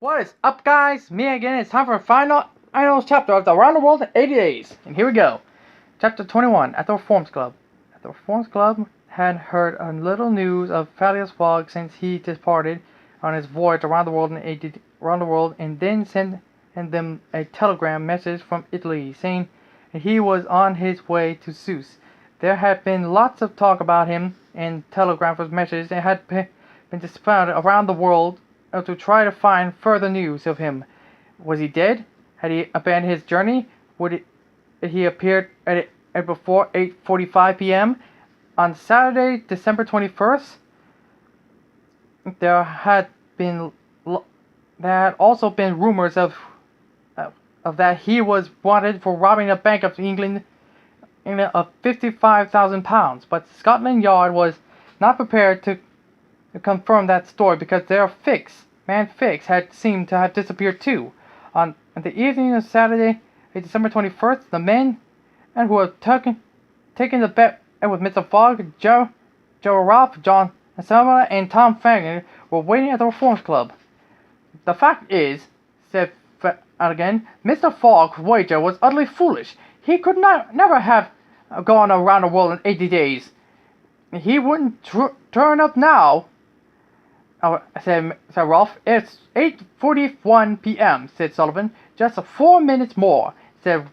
What is up, guys? Me again. It's time for a final chapter of the Around the World in 80 Days. And here we go. Chapter 21, at the Reforms Club. At the Reforms Club had heard a little news of Phileas Fogg since he departed on his voyage around the world and then sent them a telegram message from Italy saying he was on his way to Zeus. There had been lots of talk about him, and telegrapher's messages had been dispersed around the world to try to find further news of him. Was he dead? Had he abandoned his journey? Would he appear at before 8:45 p.m. on Saturday, December 21st? There had also been rumors of that he was wanted for robbing a Bank of England of £55,000, but Scotland Yard was not prepared to confirm that story because their man Fix had seemed to have disappeared too. On the evening of Saturday, December 21st, the men who had taken the bet with Mr. Fogg, Joe Ralph, John Selma, and Tom Fagin were waiting at the Reforms Club. The fact is, said again, Mr. Fogg's wager was utterly foolish. He could never have gone around the world in 80 days. He wouldn't turn up now. Said Ralph. It's 8:41 p.m., said Sullivan. Just 4 minutes more, said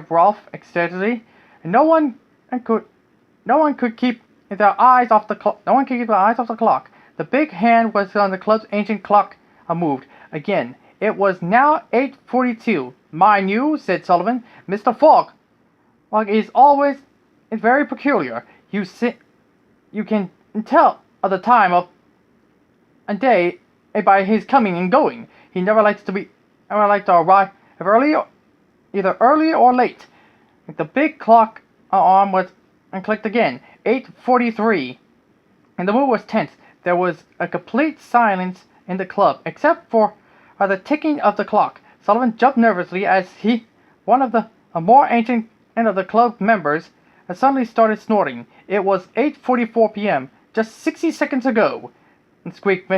Ralph excitedly. No one could keep their eyes off the clock. No one could keep their eyes off the clock. The big hand was on the club's ancient clock. Moved again. It was now 8:42. Mind you, said Sullivan, Mr. Fogg is always very peculiar. You can tell the time of a day by his coming and going. He never likes to arrive either early or late. The big clock arm was and clicked again. 8:43, and the mood was tense. There was a complete silence in the club, except for the ticking of the clock. Sullivan jumped nervously as one of the more ancient of the club members, suddenly started snorting. It was 8:44 p.m. just 60 seconds ago. And squeaked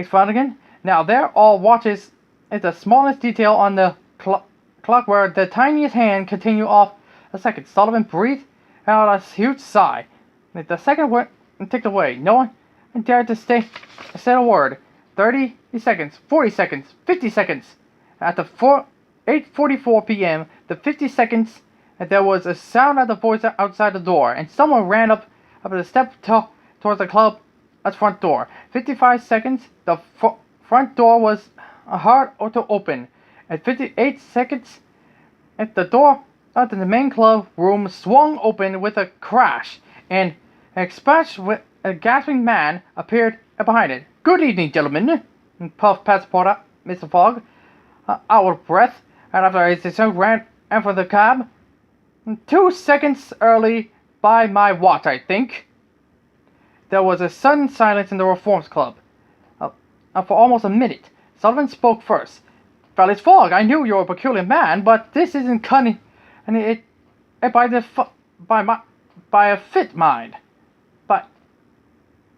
Flanagan. Now there all watches is the smallest detail on the clock where the tiniest hand continued off a second. Sullivan breathed out a huge sigh. The second went and ticked away. No one dared to say a word. 30 seconds, 40 seconds, 50 seconds. At the 8:44 p.m., the 50 seconds, there was a sound of the voice outside the door, and someone ran up the step towards the club's front door. 55 seconds, the front door was hard to open. At 58 seconds, the door of the main club room swung open with a crash, and a gasping man appeared behind it. Good evening, gentlemen, puffed Passport Mr. Fogg, out of breath, and after his son ran for the cab. 2 seconds early by my watch, I think. There was a sudden silence in the Reforms Club for almost a minute. Sullivan spoke first. Phileas Fogg, I knew you were a peculiar man, but this isn't cunning, and it by a fit mind, but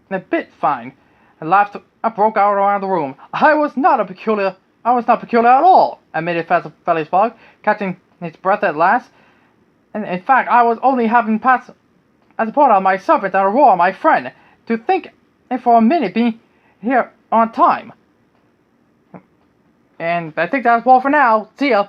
a bit fine. I laughed. I broke out around the room. I was not peculiar at all, admitted Phileas Fogg, catching his breath at last. And in fact, I was only having passed as a part of my servant and Aurora, my friend, to think and for a minute being here on time. And I think that's all for now. See ya.